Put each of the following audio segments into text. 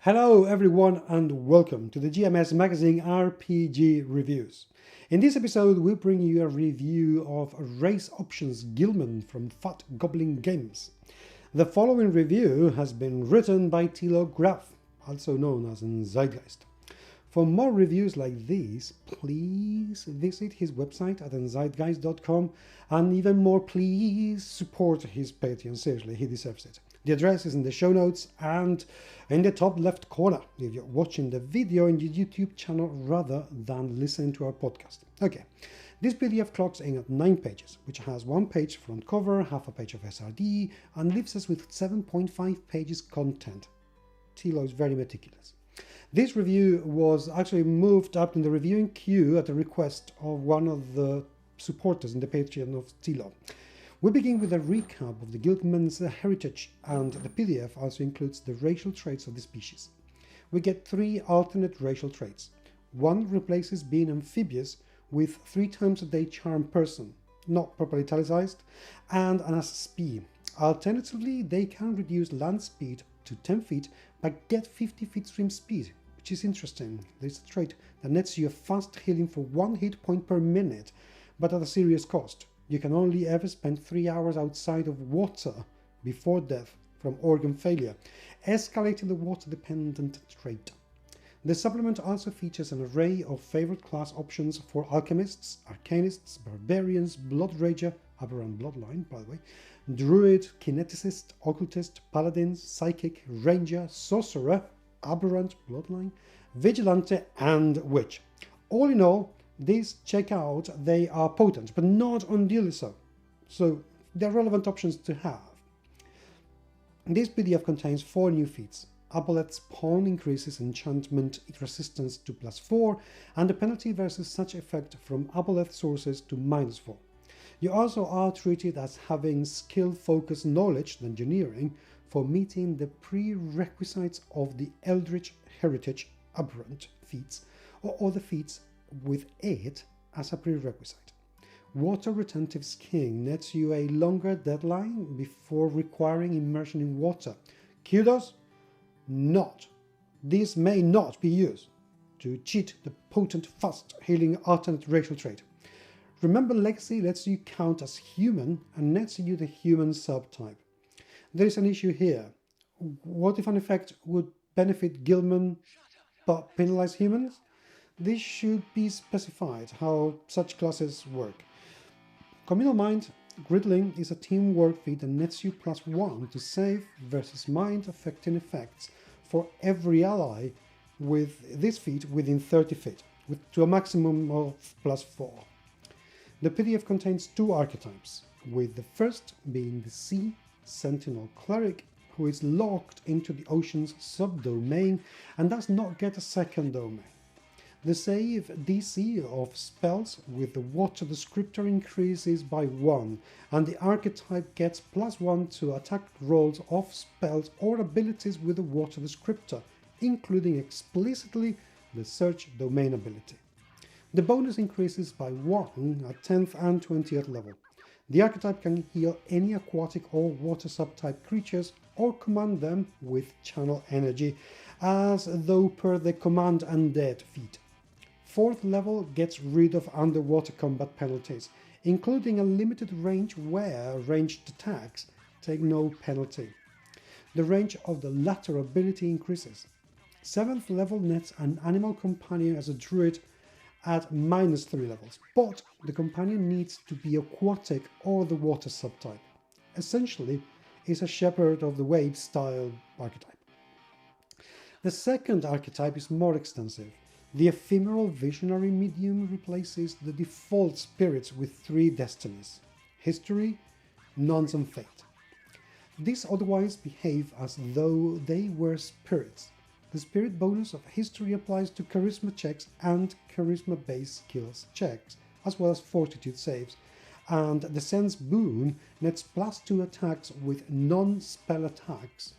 Hello everyone and welcome to the GMS Magazine RPG Reviews. In this episode we bring you a review of Race Options Gillmen from Fat Goblin Games. The following review has been written by Thilo Graf, also known as Endzeitgeist. For more reviews like these, please visit his website at endzeitgeist.com, and even more, please support his Patreon. Seriously, he deserves it. The address is in the show notes and in the top left corner if you're watching the video in your YouTube channel rather than listening to our podcast. Okay, this PDF clocks in at 9 pages, which has 1 page front cover, half a page of SRD, and leaves us with 7.5 pages content. Thilo is very meticulous. This review was actually moved up in the reviewing queue at the request of one of the supporters in the Patreon of Thilo. We begin with a recap of the Gillmen's heritage, and the PDF also includes the racial traits of the species. We get 3 alternate racial traits. One replaces being amphibious with 3 times a day charm person, not properly italicized, and an SSP. Alternatively, they can reduce land speed to 10 feet but get 50 feet stream speed, which is interesting. There's a trait that nets you a fast healing for 1 hit point per minute, but at a serious cost. You can only ever spend 3 hours outside of water before death from organ failure, escalating the water-dependent trait. The supplement also features an array of favorite class options for alchemists, arcanists, barbarians, blood rager, aberrant bloodline by the way, druid, kineticist, occultist, paladin, psychic, ranger, sorcerer, aberrant bloodline, vigilante, and witch. All in all, these check out, they are potent, but not unduly so. So they're relevant options to have. This PDF contains 4 new feats. Aboleth's Pawn increases enchantment resistance to +4, and the penalty versus such effect from Aboleth sources to -4. You also are treated as having skill-focused knowledge and engineering for meeting the prerequisites of the Eldritch Heritage Aberrant feats, or other feats with it as a prerequisite. Water Retentive Skiing nets you a longer deadline before requiring immersion in water. Kudos? Not. This may not be used to cheat the potent fast healing alternate racial trait. Remember, Legacy lets you count as human and nets you the human subtype. There is an issue here. What if an effect would benefit Gillmen but penalize humans? This should be specified how such classes work. Communal Mind Gridling is a teamwork feat that nets you +1 to save versus mind affecting effects for every ally with this feat within 30 feet, to a maximum of +4. The PDF contains 2 archetypes, with the first being the sea Sentinel cleric, who is locked into the ocean's subdomain and does not get a second domain. The save DC of spells with the water descriptor increases by 1, and the archetype gets +1 to attack rolls of spells or abilities with the water descriptor, including explicitly the search domain ability. The bonus increases by 1 at 10th and 20th level. The archetype can heal any aquatic or water subtype creatures or command them with channel energy, as though per the Command Undead feat. 4th level gets rid of underwater combat penalties, including a limited range where ranged attacks take no penalty. The range of the latter ability increases. 7th level nets an animal companion as a druid at -3 levels, but the companion needs to be aquatic or the water subtype. Essentially, is a Shepherd of the Waves style archetype. The second archetype is more extensive. The Ephemeral Visionary medium replaces the default spirits with 3 destinies: history, nonce, and fate. These otherwise behave as though they were spirits. The spirit bonus of history applies to charisma checks and charisma-based skills checks, as well as fortitude saves, and the sense boon nets +2 attacks with non-spell attacks.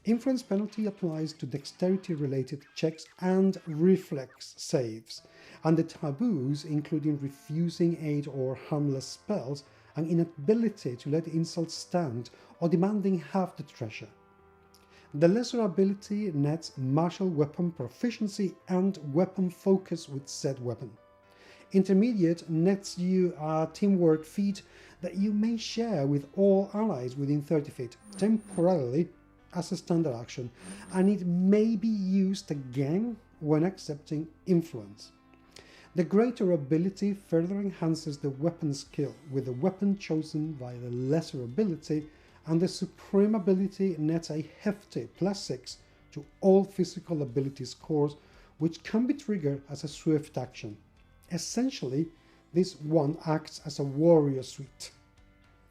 Influence penalty applies to dexterity-related checks and reflex saves, and the taboos, including refusing aid or harmless spells, and inability to let insults stand, or demanding half the treasure. The lesser ability nets martial weapon proficiency and weapon focus with said weapon. Intermediate nets you a teamwork feat that you may share with all allies within 30 feet, temporarily as a standard action, and it may be used again when accepting influence. The greater ability further enhances the weapon skill with the weapon chosen by the lesser ability, and the supreme ability nets a hefty +6 to all physical ability scores, which can be triggered as a swift action. Essentially, this one acts as a warrior suite.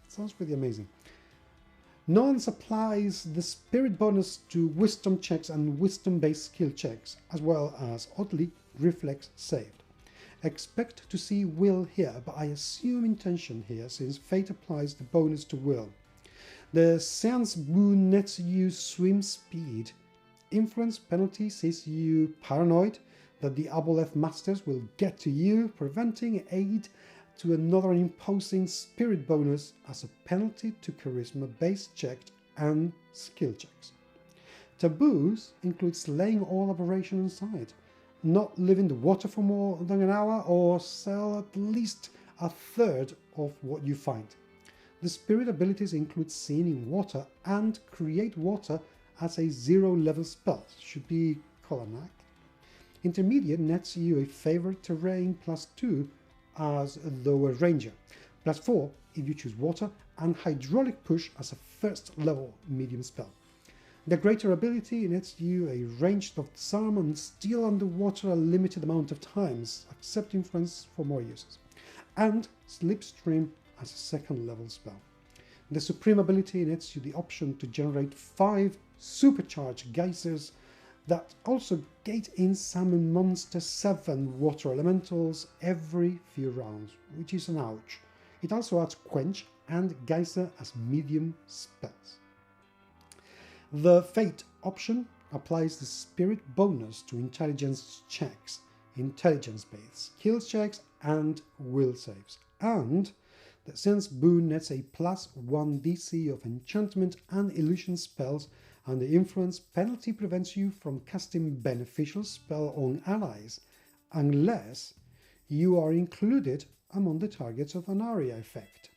Sounds pretty amazing. Nonce applies the spirit bonus to wisdom checks and wisdom-based skill checks, as well as, oddly, reflex saved. Expect to see will here, but I assume intention here, since fate applies the bonus to will. The Seance boon nets you swim speed. Influence penalty sees you paranoid that the Aboleth masters will get to you, preventing aid to another imposing spirit bonus as a penalty to charisma-based checks and skill checks. Taboos include slaying all aberration in sight, not leaving the water for more than an hour, or sell at least a third of what you find. The spirit abilities include seeing in water and create water as a 0 level spell, should be Kolanak. Intermediate nets you a favored terrain +2 as though a ranger, +4 if you choose water, and hydraulic push as a first level medium spell. The greater ability nets you a ranged of disarm and steal underwater a limited amount of times, accept influence for more uses, and slipstream as a second level spell. The supreme ability nets you the option to generate 5 supercharged geysers that also gate in summon monster 7 water elementals every few rounds, which is an ouch. It also adds quench and geyser as medium spells. The fate option applies the spirit bonus to intelligence checks, intelligence-based skills checks, and will saves, and the Sense boon nets a +1 DC of enchantment and illusion spells, and the influence penalty prevents you from casting beneficial spell on allies unless you are included among the targets of an aria effect.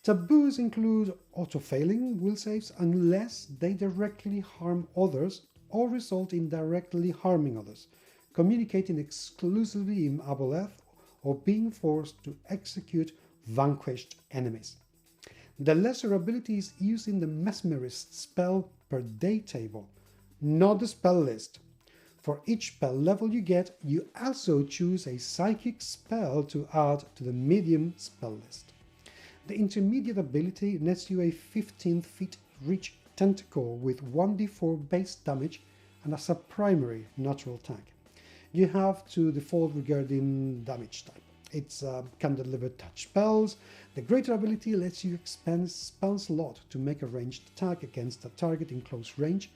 Taboos include auto-failing will saves unless they directly harm others or result in directly harming others, communicating exclusively in Aboleth, or being forced to execute vanquished enemies. The lesser ability is using the mesmerist spell per day table, not the spell list. For each spell level you get, you also choose a psychic spell to add to the medium spell list. The intermediate ability nets you a 15 feet reach tentacle with 1d4 base damage and as a primary natural tag. You have to default regarding damage type. It can deliver touch spells. The greater ability lets you expend spell slot to make a ranged attack against a target in close range.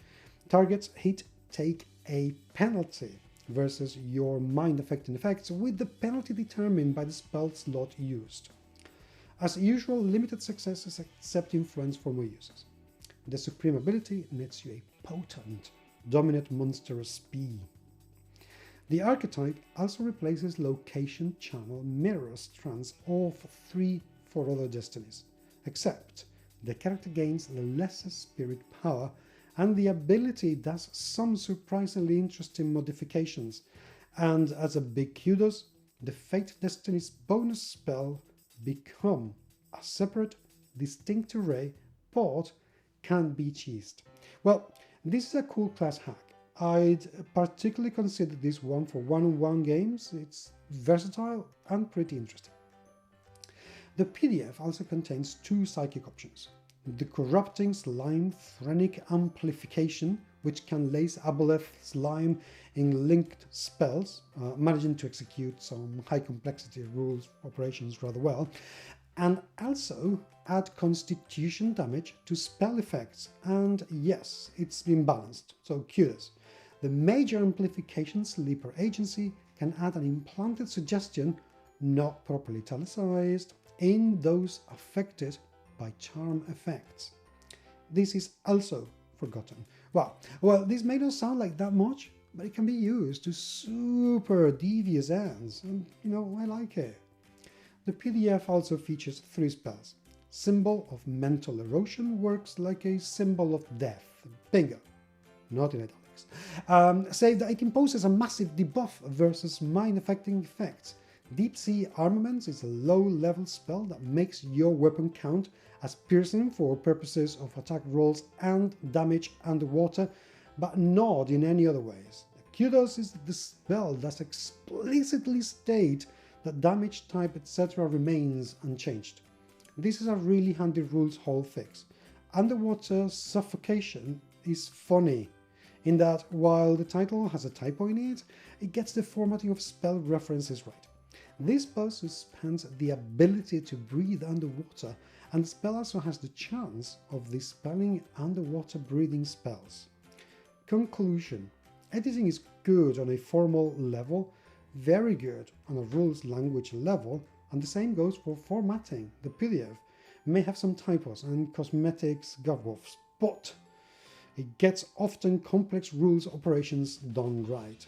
Targets hit take a penalty versus your mind-affecting effects, with the penalty determined by the spell slot used. As usual, limited successes accept influence for more uses. The supreme ability nets you a potent dominant monster SP. The archetype also replaces location channel mirror strands of 3 for other destinies, except the character gains the lesser spirit power, and the ability does some surprisingly interesting modifications, and as a big kudos, the Fate Destiny's bonus spell become a separate, distinct array, but can be cheesed. Well, this is a cool class hack. I'd particularly consider this one for one-on-one games. It's versatile and pretty interesting. The PDF also contains 2 psychic options. The Corrupting Slime Phrenic Amplification, which can lace Aboleth slime in linked spells, managing to execute some high complexity rules operations rather well, and also add constitution damage to spell effects, and yes, it's been balanced, so kudos. The Major Amplification Sleeper Agency can add an implanted suggestion, not properly italicized, in those affected by charm effects. This is also forgotten, Well, this may not sound like that much, but it can be used to super devious ends, and I like it. The PDF also features 3 spells. Symbol of Mental Erosion works like a symbol of death. Bingo. Not in italics. Save that it imposes a massive debuff versus mind-affecting effects. Deep Sea Armaments is a low-level spell that makes your weapon count as piercing for purposes of attack rolls and damage underwater, but not in any other ways. Kudos is the spell that explicitly states that damage type etc. remains unchanged. This is a really handy rules hole fix. Underwater Suffocation is funny, in that while the title has a typo in it, it gets the formatting of spell references right. This spell suspends the ability to breathe underwater, and the spell also has the chance of dispelling underwater breathing spells. Conclusion. Editing is good on a formal level, very good on a rules language level, and the same goes for formatting. The PDF may have some typos and cosmetics gobwoffs, but it gets often complex rules operations done right.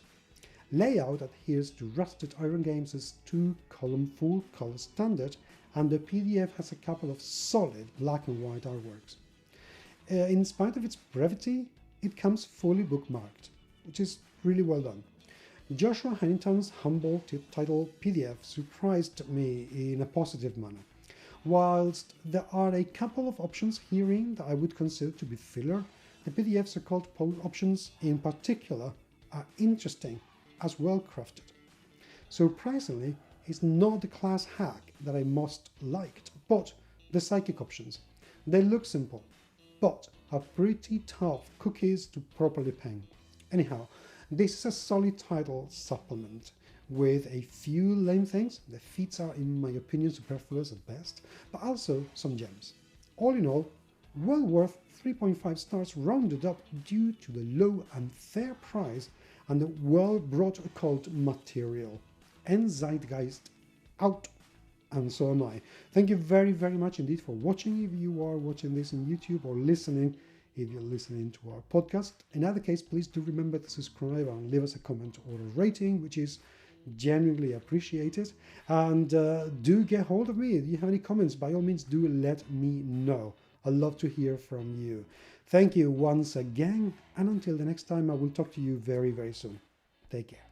Layout adheres to Rusted Iron Games' 2-column full color standard, and the PDF has a couple of solid black and white artworks. In spite of its brevity, it comes fully bookmarked, which is really well done. Joshua Hennington's humble title PDF surprised me in a positive manner. Whilst there are a couple of options herein that I would consider to be filler, the PDF's occult options in particular are interesting as well crafted. Surprisingly, it's not the class hack that I most liked, but the psychic options. They look simple, but are pretty tough cookies to properly pen. Anyhow, this is a solid title supplement with a few lame things. The feats are, in my opinion, superfluous at best, but also some gems. All in all, well worth 3.5 stars rounded up due to the low and fair price and the well-brought occult material. Endzeitgeist out, and so am I. Thank you very, very much indeed for watching if you are watching this on YouTube, or listening if you're listening to our podcast. In either case, please do remember to subscribe and leave us a comment or a rating, which is genuinely appreciated. And do get hold of me. If you have any comments, by all means, do let me know. I'd love to hear from you. Thank you once again, and until the next time, I will talk to you very, very soon. Take care.